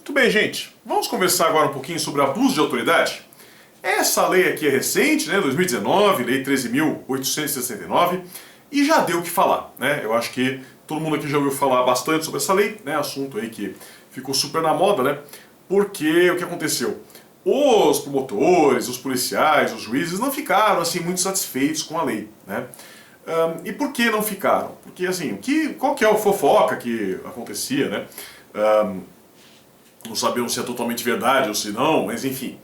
Muito bem, gente. Vamos conversar agora um pouquinho sobre abuso de autoridade? Essa lei aqui é recente, né, 2019, Lei 13.869, e já deu o que falar, né? Eu acho que todo mundo aqui já ouviu falar bastante sobre essa lei, né? Assunto aí que ficou super na moda, né? Porque o que aconteceu? Os promotores, os policiais, os juízes não ficaram assim muito satisfeitos com a lei, né? E por que não ficaram? Porque assim, qual que é a fofoca que acontecia, né? Não sabemos se é totalmente verdade ou se não, mas enfim.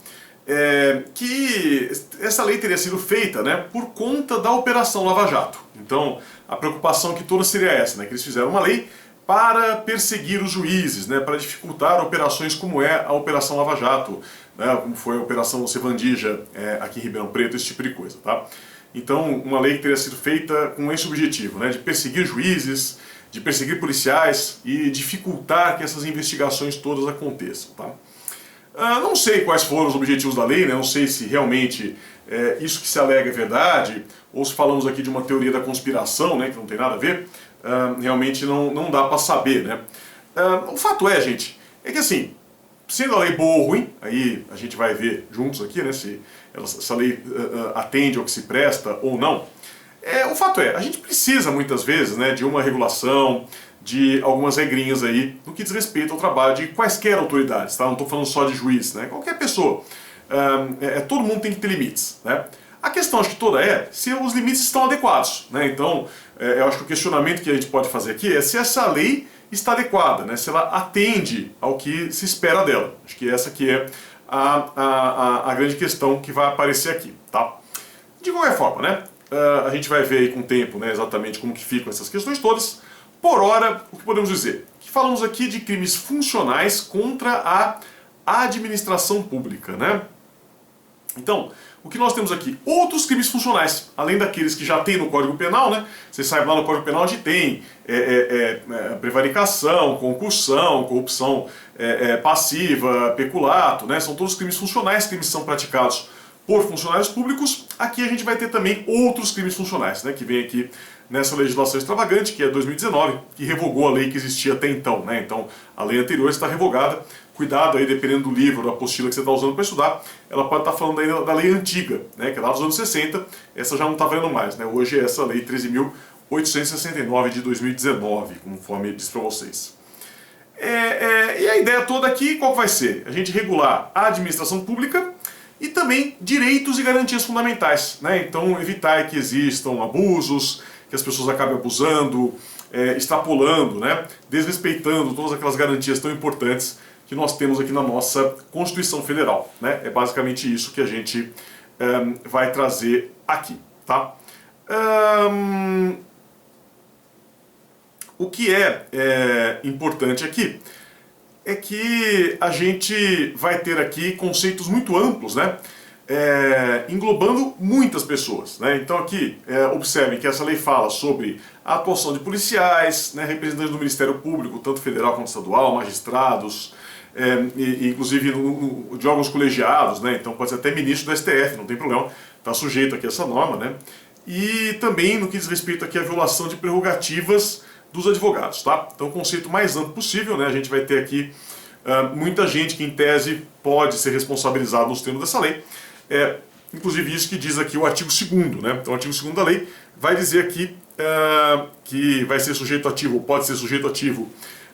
Que essa lei teria sido feita, né, por conta da Operação Lava Jato. Então, a preocupação que toda seria essa, né, que eles fizeram uma lei para perseguir os juízes, né, para dificultar operações como é a Operação Lava Jato, né, como foi a Operação Sevandija aqui em Ribeirão Preto, esse tipo de coisa. Tá? Então, uma lei que teria sido feita com esse objetivo, né, de perseguir juízes, de perseguir policiais e dificultar que essas investigações todas aconteçam. Tá? Não sei quais foram os objetivos da lei, né? Não sei se realmente isso que se alega é verdade, ou se falamos aqui de uma teoria da conspiração, né, que não tem nada a ver, realmente não dá para saber. Né? O fato é, gente, é que assim, sendo a lei boa ou ruim, aí a gente vai ver juntos aqui, né, se essa lei atende ao que se presta ou não. O fato é, a gente precisa muitas vezes, né, de uma regulação, de algumas regrinhas aí no que diz respeito ao trabalho de quaisquer autoridades, tá? Não estou falando só de juiz, né? Qualquer pessoa. Todo mundo tem que ter limites, né? A questão acho que toda é se os limites estão adequados, né? Então, eu acho que o questionamento que a gente pode fazer aqui é se essa lei está adequada, né? Se ela atende ao que se espera dela. Acho que essa aqui é a grande questão que vai aparecer aqui, tá? De qualquer forma, né? A gente vai ver aí com o tempo, né, exatamente como que ficam essas questões todas. Por hora, o que podemos dizer? Que falamos aqui de crimes funcionais contra a administração pública, né? Então, o que nós temos aqui? Outros crimes funcionais, além daqueles que já tem no Código Penal, né? Você sabe lá no Código Penal a gente tem prevaricação, concussão, corrupção passiva, peculato, né? São todos crimes funcionais, crimes que são praticados por funcionários públicos. Aqui a gente vai ter também outros crimes funcionais, né? Que vem aqui nessa legislação extravagante, que é 2019, que revogou a lei que existia até então, né? Então, a lei anterior está revogada. Cuidado aí, dependendo do livro, da apostila que você está usando para estudar, ela pode estar falando aí da lei antiga, né? Que é lá dos anos 60, essa já não está valendo mais, né? Hoje é essa lei 13.869 de 2019, conforme disse para vocês. E a ideia toda aqui, qual vai ser? A gente regular a administração pública e também direitos e garantias fundamentais, né? Então, evitar que existam abusos, que as pessoas acabem abusando, extrapolando, né? Desrespeitando todas aquelas garantias tão importantes que nós temos aqui na nossa Constituição Federal, né? É basicamente isso que a gente vai trazer aqui, tá? O que é importante aqui é que a gente vai ter aqui conceitos muito amplos, né? Englobando muitas pessoas, né? Então aqui, observem que essa lei fala sobre a atuação de policiais, né, representantes do Ministério Público, tanto federal quanto estadual, magistrados, inclusive de órgãos colegiados, né? Então pode ser até ministro do STF, não tem problema, está sujeito aqui a essa norma, né? E também no que diz respeito aqui à violação de prerrogativas dos advogados, tá? Então o conceito mais amplo possível, né? A gente vai ter aqui muita gente que em tese pode ser responsabilizado nos termos dessa lei. Inclusive isso que diz aqui o artigo 2º, né? Então o artigo 2º da lei vai dizer aqui que vai ser sujeito ativo, ou pode ser sujeito ativo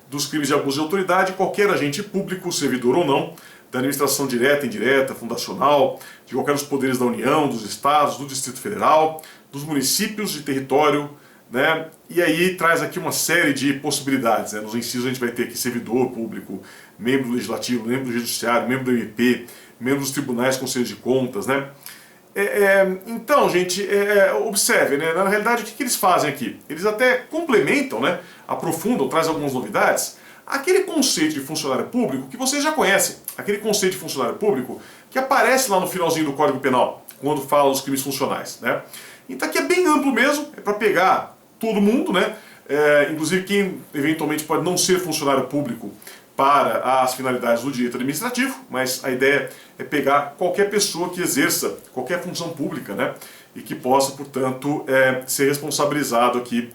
dos crimes de abuso de autoridade qualquer agente público, servidor ou não, da administração direta, indireta, fundacional, de qualquer dos poderes da União, dos estados, do Distrito Federal, dos municípios de território, né? E aí traz aqui uma série de possibilidades, né? Nos incisos a gente vai ter aqui servidor público, membro do legislativo, membro do judiciário, membro do MP, membro dos tribunais, conselhos de contas, né? Então, gente, observe, né? Na realidade, o que eles fazem aqui? Eles até complementam, né? Aprofundam, trazem algumas novidades. Aquele conceito de funcionário público que vocês já conhecem, aquele conceito de funcionário público que aparece lá no finalzinho do Código Penal, quando fala dos crimes funcionais, né? Então aqui é bem amplo mesmo, é para pegar todo mundo, né? Inclusive quem eventualmente pode não ser funcionário público para as finalidades do direito administrativo, mas a ideia é pegar qualquer pessoa que exerça qualquer função pública, né? E que possa, portanto, ser responsabilizado aqui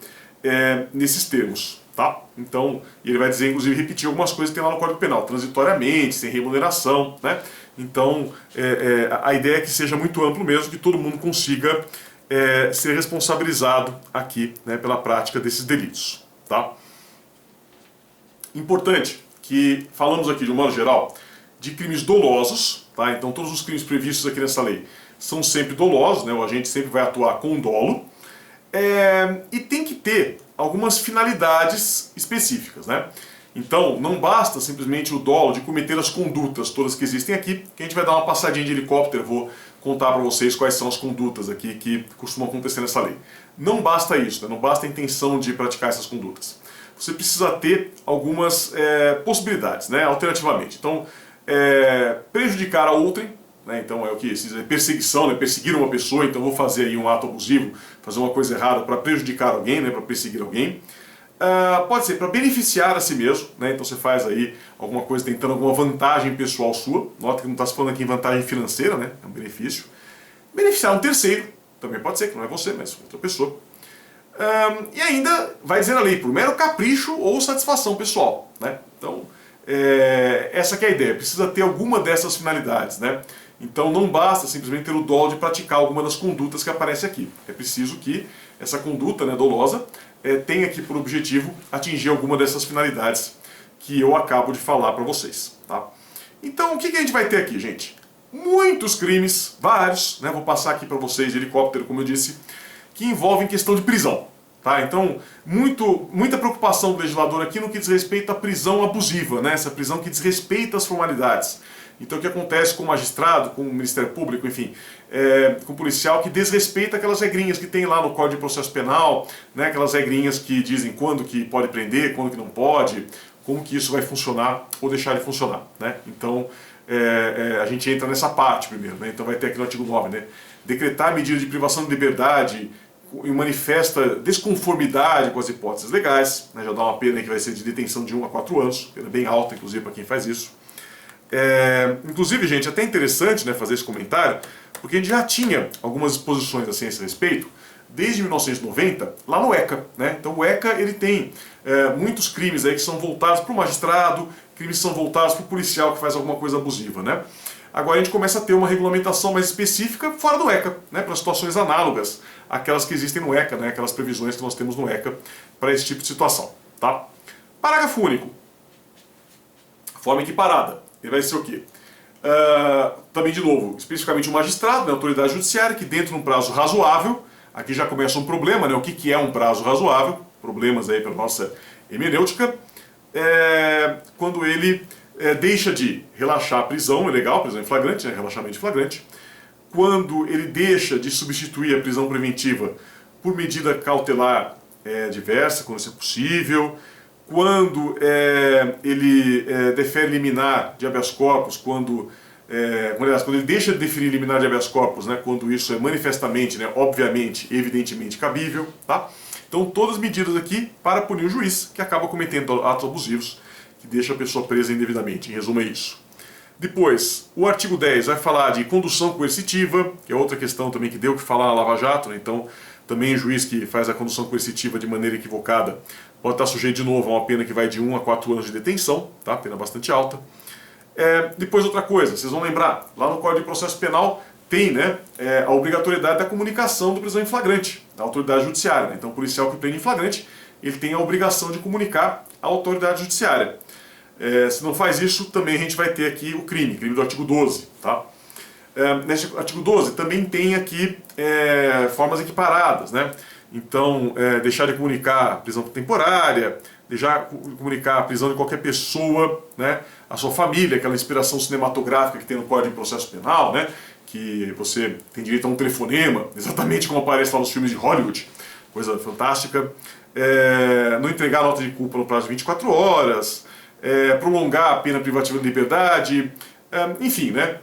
nesses termos. tá? Então, ele vai dizer, inclusive, repetir algumas coisas que tem lá no Código Penal, transitoriamente, sem remuneração, né? Então, a ideia é que seja muito amplo mesmo, que todo mundo consiga ser responsabilizado aqui, né, pela prática desses delitos, tá? Importante que falamos aqui, de um modo geral, de crimes dolosos, tá? Então, todos os crimes previstos aqui nessa lei são sempre dolosos, né? O agente sempre vai atuar com dolo, e tem que ter algumas finalidades específicas, né? Então, não basta simplesmente o dolo de cometer as condutas todas que existem aqui, que a gente vai dar uma passadinha de helicóptero, vou contar para vocês quais são as condutas aqui que costumam acontecer nessa lei. Não basta isso, né? Não basta a intenção de praticar essas condutas. Você precisa ter algumas possibilidades, né? Alternativamente. Então, prejudicar a outrem, né? Então é o que se diz perseguição, né? Perseguir uma pessoa, então vou fazer aí um ato abusivo, fazer uma coisa errada para prejudicar alguém, né? Para perseguir alguém. Pode ser para beneficiar a si mesmo, né? Então você faz aí alguma coisa tentando alguma vantagem pessoal sua. Nota que não está se falando aqui em vantagem financeira, né? É um benefício. Beneficiar um terceiro, também pode ser, que não é você, mas outra pessoa. E ainda vai dizer a lei, por mero capricho ou satisfação pessoal, né? Então, essa que é a ideia, precisa ter alguma dessas finalidades, né? Então não basta simplesmente ter o dolo de praticar alguma das condutas que aparece aqui. É preciso que essa conduta, né, dolosa tenha aqui por objetivo atingir alguma dessas finalidades que eu acabo de falar para vocês, tá? Então o que a gente vai ter aqui, gente? Muitos crimes, vários, né? Vou passar aqui para vocês de helicóptero, como eu disse, que envolvem questão de prisão. Tá? Então, muita preocupação do legislador aqui no que diz respeito à prisão abusiva, né? Essa prisão que desrespeita as formalidades. Então, o que acontece com o magistrado, com o Ministério Público, enfim, com o policial que desrespeita aquelas regrinhas que tem lá no Código de Processo Penal, né? Aquelas regrinhas que dizem quando que pode prender, quando que não pode, como que isso vai funcionar ou deixar de funcionar, né? Então, a gente entra nessa parte primeiro, né? Então vai ter aqui no artigo 9, né? Decretar medida de privação de liberdade em manifesta desconformidade com as hipóteses legais, né? Já dá uma pena que vai ser de detenção de 1 a 4 anos, pena bem alta, inclusive, para quem faz isso. Inclusive, gente, é até interessante, né, fazer esse comentário, porque a gente já tinha algumas exposições assim a esse respeito, desde 1990, lá no ECA, né? Então o ECA ele tem muitos crimes aí que são voltados para o magistrado, crimes que são voltados para o policial que faz alguma coisa abusiva, né? Agora a gente começa a ter uma regulamentação mais específica fora do ECA, né? Para situações análogas àquelas que existem no ECA, né? Aquelas previsões que nós temos no ECA para esse tipo de situação, tá? Parágrafo único. Forma equiparada. Ele vai ser o quê? Também, de novo, especificamente o magistrado, né? A autoridade judiciária, que dentro de um prazo razoável, aqui já começa um problema, né? O que é um prazo razoável? Problemas aí para nossa hermenêutica. Quando ele deixa de relaxar a prisão ilegal, prisão em flagrante, né? Relaxamento em flagrante. Quando ele deixa de substituir a prisão preventiva por medida cautelar diversa, quando isso é possível. Quando ele defere liminar de habeas corpus, quando ele deixa de deferir liminar de habeas corpus, né, quando isso é manifestamente, né, obviamente, evidentemente cabível, tá? Então todas as medidas aqui para punir o juiz que acaba cometendo atos abusivos, que deixa a pessoa presa indevidamente, em resumo é isso. Depois, o artigo 10 vai falar de condução coercitiva, que é outra questão também que deu o que falar na Lava Jato, né? Então também o juiz que faz a condução coercitiva de maneira equivocada pode estar sujeito de novo a uma pena que vai de 1 a 4 anos de detenção, tá? Pena bastante alta. Depois outra coisa, vocês vão lembrar, lá no Código de Processo Penal tem, né, a obrigatoriedade da comunicação do prisão em flagrante, da autoridade judiciária, né? Então o policial que prende em flagrante, ele tem a obrigação de comunicar à autoridade judiciária. Se não faz isso, também a gente vai ter aqui o crime do artigo 12, tá? Nesse artigo 12 também tem aqui formas equiparadas, né? Então, deixar de comunicar a prisão temporária, deixar de comunicar a prisão de qualquer pessoa, né? A sua família, aquela inspiração cinematográfica que tem no Código de Processo Penal, né? Que você tem direito a um telefonema, exatamente como aparece lá nos filmes de Hollywood, coisa fantástica. Não entregar a nota de culpa no prazo de 24 horas, prolongar a pena privativa de liberdade, enfim, né?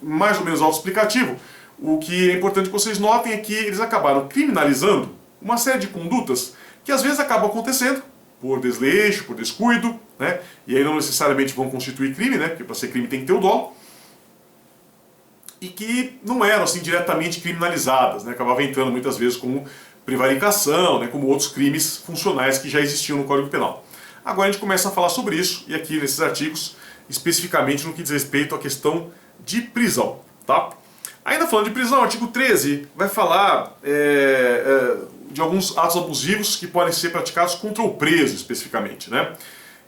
Mais ou menos autoexplicativo. O que é importante que vocês notem é que eles acabaram criminalizando uma série de condutas que às vezes acabam acontecendo por desleixo, por descuido, né? E aí não necessariamente vão constituir crime, né? Porque para ser crime tem que ter o dolo. E que não eram assim diretamente criminalizadas, né? Acabava entrando muitas vezes como prevaricação, né, como outros crimes funcionais que já existiam no Código Penal. Agora a gente começa a falar sobre isso, e aqui nesses artigos, especificamente no que diz respeito à questão de prisão. Tá? Ainda falando de prisão, o artigo 13 vai falar de alguns atos abusivos que podem ser praticados contra o preso, especificamente. Né?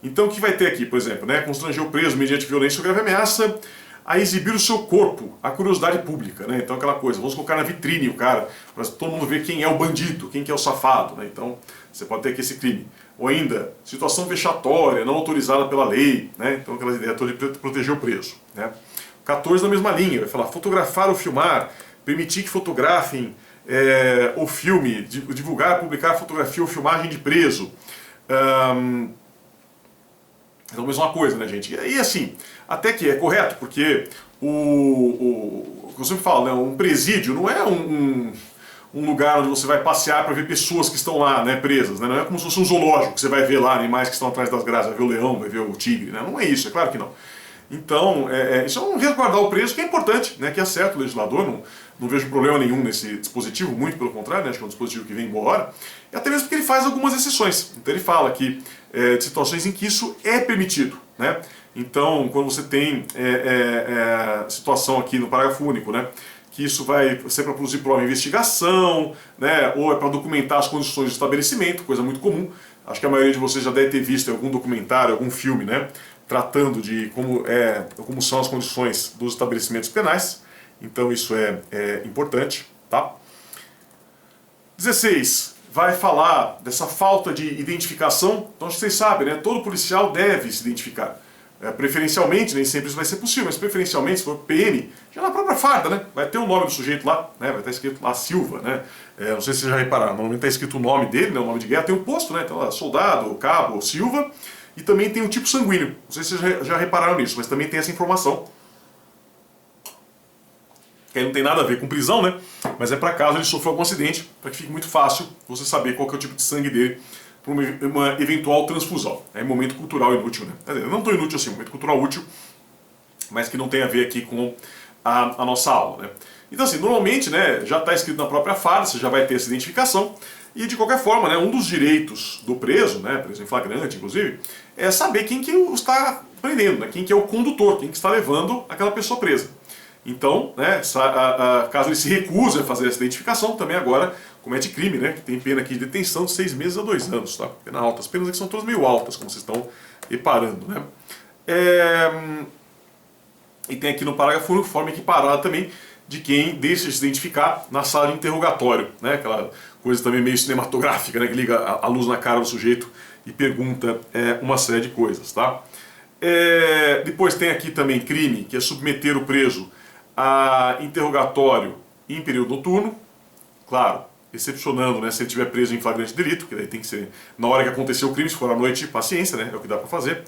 Então o que vai ter aqui, por exemplo, né, constranger o preso mediante violência ou grave ameaça a exibir o seu corpo, a curiosidade pública, né? Então aquela coisa, vamos colocar na vitrine o cara, para todo mundo ver quem é o bandido, quem que é o safado, né? Então você pode ter aqui esse crime. Ou ainda, situação vexatória, não autorizada pela lei, né? Então aquela ideia toda de proteger o preso, né? 14 na mesma linha, vai falar fotografar ou filmar, permitir que fotografem ou filme, divulgar, publicar fotografia ou filmagem de preso. Então, mesma coisa, né, gente? E assim, até que é correto, porque o que eu sempre falo, né, um presídio não é um lugar onde você vai passear para ver pessoas que estão lá, né, presas, né? Não é como se fosse um zoológico, que você vai ver lá animais que estão atrás das grades, vai ver o leão, vai ver o tigre, né? Não é isso, é claro que não. Então, isso é um resguardar o preso, que é importante, né, que é certo, o legislador, não vejo problema nenhum nesse dispositivo, muito pelo contrário, né, acho que é um dispositivo que vem em boa hora, e até mesmo porque ele faz algumas exceções. Então ele fala que de situações em que isso é permitido, né? Então, quando você tem situação aqui no parágrafo único, né, que isso vai ser para produzir prova de investigação, né, ou é para documentar as condições de estabelecimento, coisa muito comum. Acho que a maioria de vocês já deve ter visto algum documentário, algum filme, né, tratando de como são as condições dos estabelecimentos penais. Então isso é importante, tá? 16. Vai falar dessa falta de identificação. Então acho que vocês sabem, né? Todo policial deve se identificar. Preferencialmente, nem sempre isso vai ser possível, mas preferencialmente, se for PM, já na própria farda, né? Vai ter o nome do sujeito lá, né? Vai estar escrito lá Silva, né? Não sei se vocês já repararam, normalmente está escrito o nome dele, né? O nome de guerra, tem um posto, né? Então lá, soldado, cabo, Silva, e também tem o tipo sanguíneo. Não sei se vocês já repararam nisso, mas também tem essa informação. Que aí não tem nada a ver com prisão, né? Mas é para caso ele sofreu algum acidente, para que fique muito fácil você saber qual que é o tipo de sangue dele para uma eventual transfusão. É um momento cultural inútil, né? Quer dizer, não tão inútil assim, um momento cultural útil, mas que não tem a ver aqui com a nossa aula, né? Então assim, normalmente, né, já está escrito na própria farda, você já vai ter essa identificação, e de qualquer forma, né, um dos direitos do preso, né, preso em flagrante inclusive, é saber quem que está prendendo, né, quem que é o condutor, quem que está levando aquela pessoa presa. Então, né, caso ele se recuse a fazer essa identificação, também agora comete crime, né, que tem pena aqui de detenção de 6 meses a 2 anos, tá? Pena alta. As penas aqui são todas meio altas, como vocês estão reparando, né? E tem aqui no parágrafo único forma equiparada também de quem deixa de se identificar na sala de interrogatório, né? Aquela coisa também meio cinematográfica, né, que liga a luz na cara do sujeito e pergunta uma série de coisas, tá? Depois tem aqui também crime, que é submeter o preso a interrogatório em período noturno, claro, excepcionando, né, se ele estiver preso em flagrante delito, que daí tem que ser na hora que aconteceu o crime, se for à noite, paciência, né, é o que dá para fazer.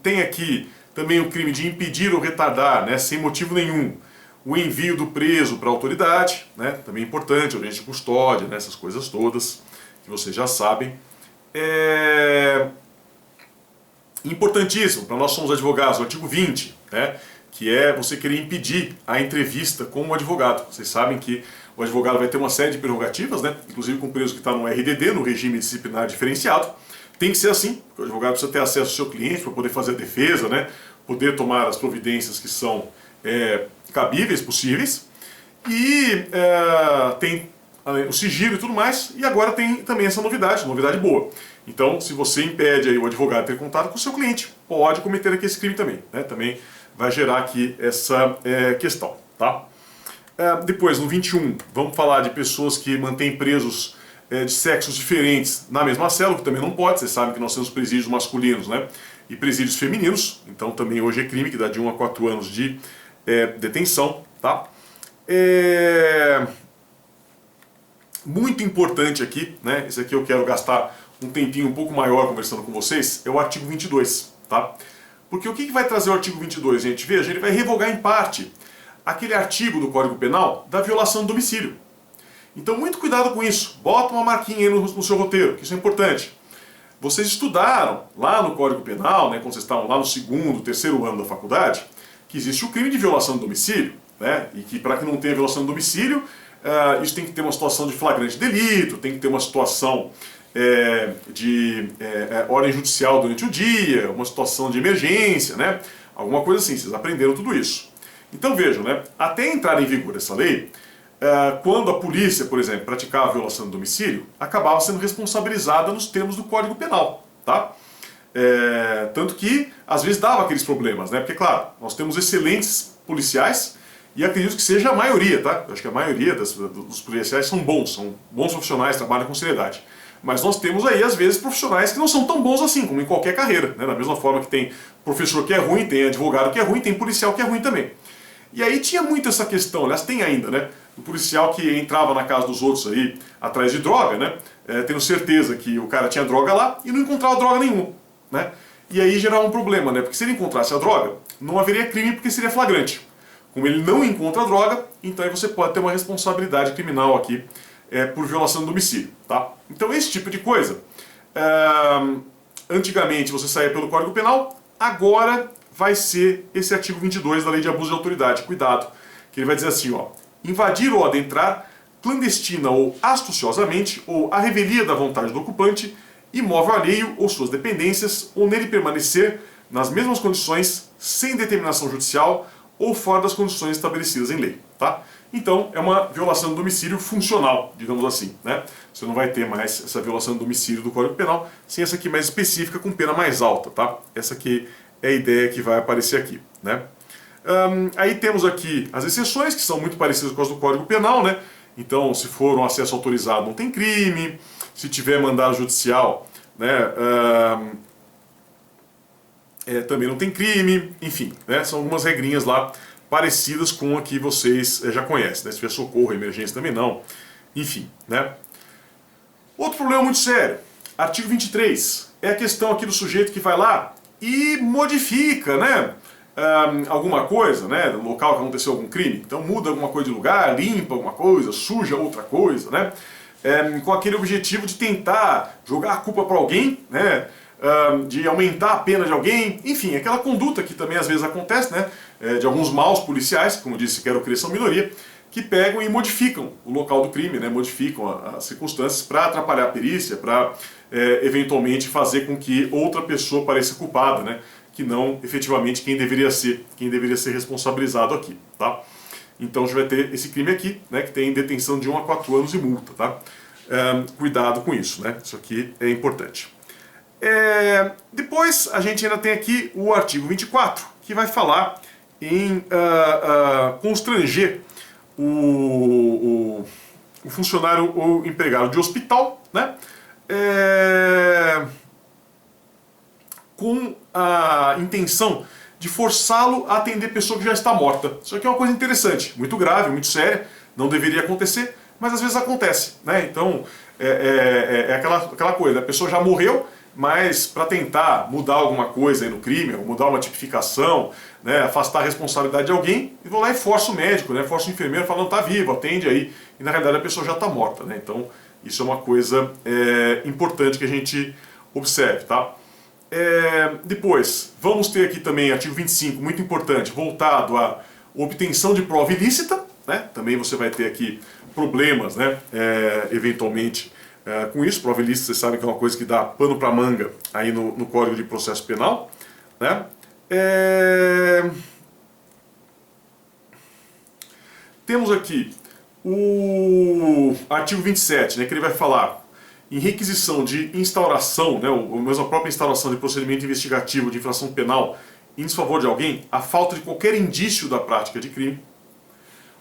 Tem aqui também o crime de impedir ou retardar, né, sem motivo nenhum, o envio do preso para a autoridade, né, também é importante, audiência de custódia, né, essas coisas todas que vocês já sabem. Importantíssimo, para nós somos advogados, o artigo 20, né, que é você querer impedir a entrevista com o advogado. Vocês sabem que o advogado vai ter uma série de prerrogativas, né, inclusive com o preso que está no RDD, no regime disciplinar diferenciado. Tem que ser assim, porque o advogado precisa ter acesso ao seu cliente para poder fazer a defesa, né, poder tomar as providências que são cabíveis, possíveis. E tem o sigilo e tudo mais, e agora tem também essa novidade boa. Então, se você impede aí o advogado de ter contato com o seu cliente, pode cometer aqui esse crime também, né? Também vai gerar aqui essa questão, tá? Depois, no 21, vamos falar de pessoas que mantêm presos de sexos diferentes na mesma cela, que também não pode. Vocês sabem que nós temos presídios masculinos, né, e presídios femininos, então também hoje é crime, que dá de 1 a 4 anos de detenção, tá? Muito importante aqui, né, esse aqui eu quero gastar um tempinho um pouco maior conversando com vocês, é o artigo 22, tá? Porque o que vai trazer o artigo 22, gente? Veja, ele vai revogar em parte aquele artigo do Código Penal da violação do domicílio. Então, muito cuidado com isso. Bota uma marquinha aí no seu roteiro, que isso é importante. Vocês estudaram lá no Código Penal, né, quando vocês estavam lá no 2º, 3º ano da faculdade, que existe o crime de violação do domicílio, né, e que para que não tenha violação do domicílio, isso tem que ter uma situação de flagrante delito, tem que ter uma situação de ordem judicial durante o dia, uma situação de emergência, né? Alguma coisa assim, vocês aprenderam tudo isso. Então vejam, né? Até entrar em vigor essa lei, quando a polícia, por exemplo, praticava a violação do domicílio, acabava sendo responsabilizada nos termos do Código Penal, tá? Tanto que às vezes dava aqueles problemas, né? Porque claro, nós temos excelentes policiais e acredito que seja a maioria, tá? Eu acho que a maioria dos policiais são bons profissionais, trabalham com seriedade. Mas nós temos aí, às vezes, profissionais que não são tão bons assim, como em qualquer carreira, né? Da mesma forma que tem professor que é ruim, tem advogado que é ruim, tem policial que é ruim também. E aí tinha muito essa questão, aliás, tem ainda, né? O policial que entrava na casa dos outros aí, atrás de droga, né? Tenho certeza que o cara tinha droga lá e não encontrava droga nenhuma, né? E aí gerava um problema, né? Porque se ele encontrasse a droga, não haveria crime porque seria flagrante. Como ele não encontra a droga, então aí você pode ter uma responsabilidade criminal aqui por violação do domicílio, tá? Então esse tipo de coisa, antigamente você saía pelo Código Penal, agora vai ser esse artigo 22 da Lei de Abuso de Autoridade. Cuidado, que ele vai dizer assim, ó: invadir ou adentrar clandestina ou astuciosamente ou à revelia da vontade do ocupante, imóvel alheio ou suas dependências, ou nele permanecer nas mesmas condições, sem determinação judicial ou fora das condições estabelecidas em lei, tá? Então é uma violação do domicílio funcional, digamos assim, né? Você não vai ter mais essa violação do domicílio do Código Penal, sem essa aqui mais específica com pena mais alta, tá? Essa aqui é a ideia que vai aparecer aqui, né? Aí temos aqui as exceções, que são muito parecidas com as do Código Penal, né? Então, se for um acesso autorizado, não tem crime. Se tiver mandado judicial, né, também não tem crime. Enfim, né, são algumas regrinhas lá parecidas com a que vocês já conhecem, né? Se tiver socorro, emergência também não. Enfim, né? Outro problema muito sério, artigo 23, é a questão aqui do sujeito que vai lá e modifica, né, alguma coisa, né, no local que aconteceu algum crime. Então muda alguma coisa de lugar, limpa alguma coisa, suja outra coisa, né, com aquele objetivo de tentar jogar a culpa para alguém, né, de aumentar a pena de alguém, enfim, aquela conduta que também às vezes acontece, né, de alguns maus policiais, como disse, quero crer são minoria, que pegam e modificam o local do crime, né, modificam as circunstâncias para atrapalhar a perícia, para eventualmente fazer com que outra pessoa pareça culpada, né, que não efetivamente quem deveria ser responsabilizado aqui, tá? Então a gente vai ter esse crime aqui, né, que tem detenção de 1 a 4 anos e multa, tá? Cuidado com isso, né? Isso aqui é importante. Depois a gente ainda tem aqui o artigo 24, que vai falar em constranger o funcionário ou empregado de hospital, né, com a intenção de forçá-lo a atender pessoa que já está morta. Isso aqui é uma coisa interessante, muito grave, muito séria, não deveria acontecer, mas às vezes acontece, né? Então aquela coisa, a pessoa já morreu, mas para tentar mudar alguma coisa aí no crime, ou mudar uma tipificação, né, afastar a responsabilidade de alguém, e vou lá e força o médico, né, força o enfermeiro, falando, está vivo, atende aí, e na realidade a pessoa já está morta, né? Então isso é uma coisa importante que a gente observe, tá? Depois, vamos ter aqui também artigo 25, muito importante, voltado à obtenção de prova ilícita, né? Também você vai ter aqui problemas, né, eventualmente, com isso. Prova ilícita, vocês sabem que é uma coisa que dá pano para manga aí no Código de Processo Penal, né? Temos aqui o artigo 27, né, que ele vai falar em requisição de instauração, né, ou mesmo a própria instauração de procedimento investigativo de infração penal em desfavor de alguém, a falta de qualquer indício da prática de crime,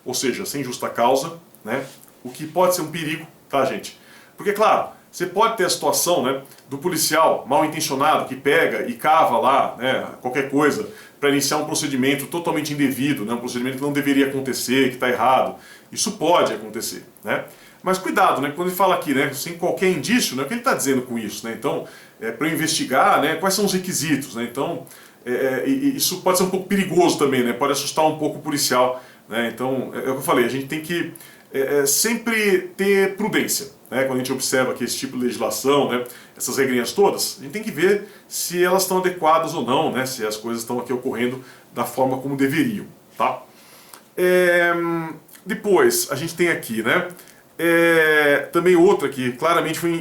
ou seja, sem justa causa, né, o que pode ser um perigo, tá, gente? Porque, claro, você pode ter a situação, né, do policial mal intencionado que pega e cava lá, né, qualquer coisa para iniciar um procedimento totalmente indevido, né, um procedimento que não deveria acontecer, que está errado. Isso pode acontecer, né? Mas cuidado, né, quando ele fala aqui, né, sem qualquer indício, né, o que ele está dizendo com isso, né? Então, para investigar, né, quais são os requisitos, né? Então, isso pode ser um pouco perigoso também, né? Pode assustar um pouco o policial, né? Então, é o que eu falei, a gente tem que sempre ter prudência, né? Quando a gente observa aqui esse tipo de legislação, né, essas regrinhas todas, a gente tem que ver se elas estão adequadas ou não, né? Se as coisas estão aqui ocorrendo da forma como deveriam, tá? Depois, a gente tem aqui, né? Também outra que claramente foi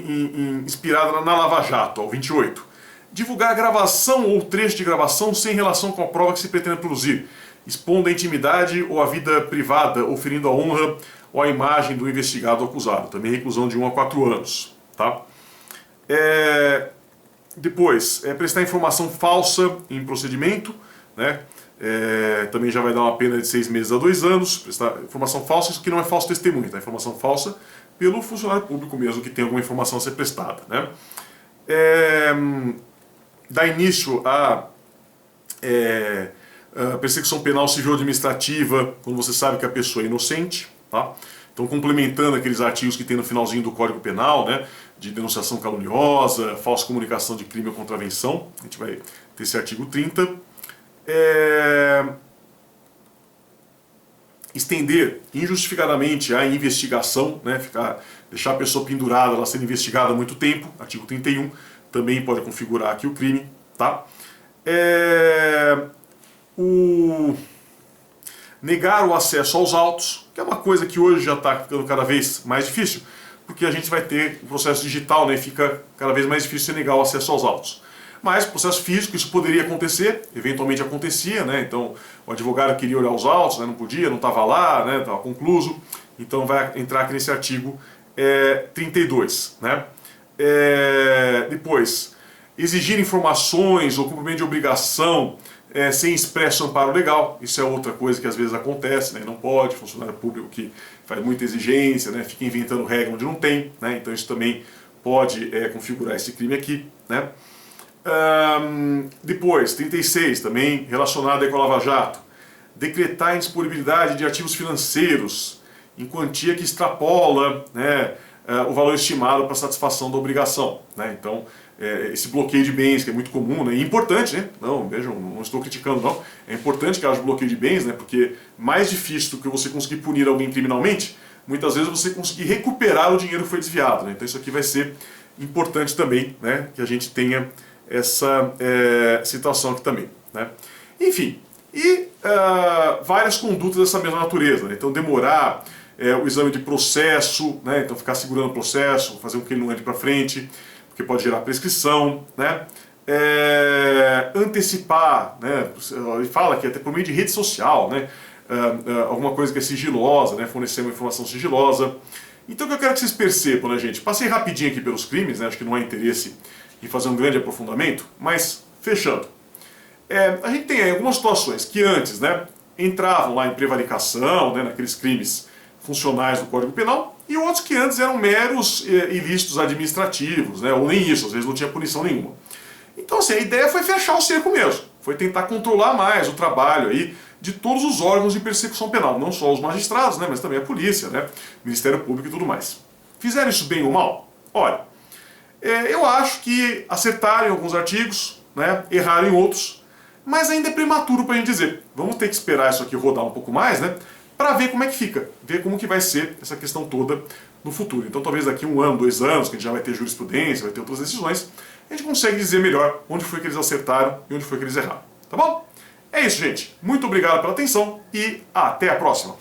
inspirada na Lava Jato, ao 28. Divulgar a gravação ou trecho de gravação sem relação com a prova que se pretende produzir, expondo a intimidade ou a vida privada, ou ferindo a honra ou a imagem do investigado ou acusado. Também reclusão de 1 a 4 anos. Tá? Depois, prestar informação falsa em procedimento, né? Também já vai dar uma pena de 6 meses a 2 anos. Prestar informação falsa, isso aqui não é falso testemunho, tá? Informação falsa pelo funcionário público mesmo que tem alguma informação a ser prestada, né? Dá início a persecução penal civil administrativa quando você sabe que a pessoa é inocente, tá? Então, complementando aqueles artigos que tem no finalzinho do Código Penal, né, de denunciação caluniosa, falsa comunicação de crime ou contravenção, a gente vai ter esse artigo 30. Estender injustificadamente a investigação, né, deixar a pessoa pendurada, ela sendo investigada há muito tempo, artigo 31, também pode configurar aqui o crime, tá? Negar o acesso aos autos, que é uma coisa que hoje já está ficando cada vez mais difícil, porque a gente vai ter o processo digital, né, e fica cada vez mais difícil você negar o acesso aos autos. Mas, processo físico, isso poderia acontecer, eventualmente acontecia, né? Então o advogado queria olhar os autos, né? Não podia, não estava lá, né? Estava concluso, então vai entrar aqui nesse artigo 32, né? Depois, exigir informações ou cumprimento de obrigação sem expresso amparo legal, isso é outra coisa que às vezes acontece, né? Não pode, funcionário público que faz muita exigência, né? Fica inventando regra onde não tem, né? Então isso também pode configurar esse crime aqui, né? Depois, 36, também relacionado com a Lava Jato, decretar a indisponibilidade de ativos financeiros em quantia que extrapola, né, o valor estimado para satisfação da obrigação, né? Então, esse bloqueio de bens, que é muito comum, né, e importante, né? Não, vejam, não estou criticando, não. É importante que haja bloqueio de bens, né, porque mais difícil do que você conseguir punir alguém criminalmente, muitas vezes você conseguir recuperar o dinheiro que foi desviado, né? Então isso aqui vai ser importante também, né, que a gente tenha essa situação aqui também, né? Enfim, e várias condutas dessa mesma natureza, né? Então demorar o exame de processo, né? Então ficar segurando o processo, fazer com que ele não ande para frente, porque pode gerar prescrição, né? Antecipar, né? Ele fala que até por meio de rede social, né? Alguma coisa que é sigilosa, né? Fornecer uma informação sigilosa. Então o que eu quero que vocês percebam, né, gente? Passei rapidinho aqui pelos crimes, né? Acho que não há interesse em fazer um grande aprofundamento, mas fechando. A gente tem aí algumas situações que antes, né, entravam lá em prevaricação, né, naqueles crimes funcionais do Código Penal, e outros que antes eram meros ilícitos administrativos, né, ou nem isso, às vezes não tinha punição nenhuma. Então assim, a ideia foi fechar o cerco mesmo, foi tentar controlar mais o trabalho aí de todos os órgãos de persecução penal, não só os magistrados, né, mas também a polícia, né, Ministério Público e tudo mais. Fizeram isso bem ou mal? Olha, eu acho que acertaram em alguns artigos, né, erraram em outros, mas ainda é prematuro para a gente dizer. Vamos ter que esperar isso aqui rodar um pouco mais, né, para ver como é que fica, ver como que vai ser essa questão toda no futuro. Então talvez daqui 1 ano, 2 anos, que a gente já vai ter jurisprudência, vai ter outras decisões, a gente consegue dizer melhor onde foi que eles acertaram e onde foi que eles erraram. Tá bom? É isso, gente. Muito obrigado pela atenção e até a próxima.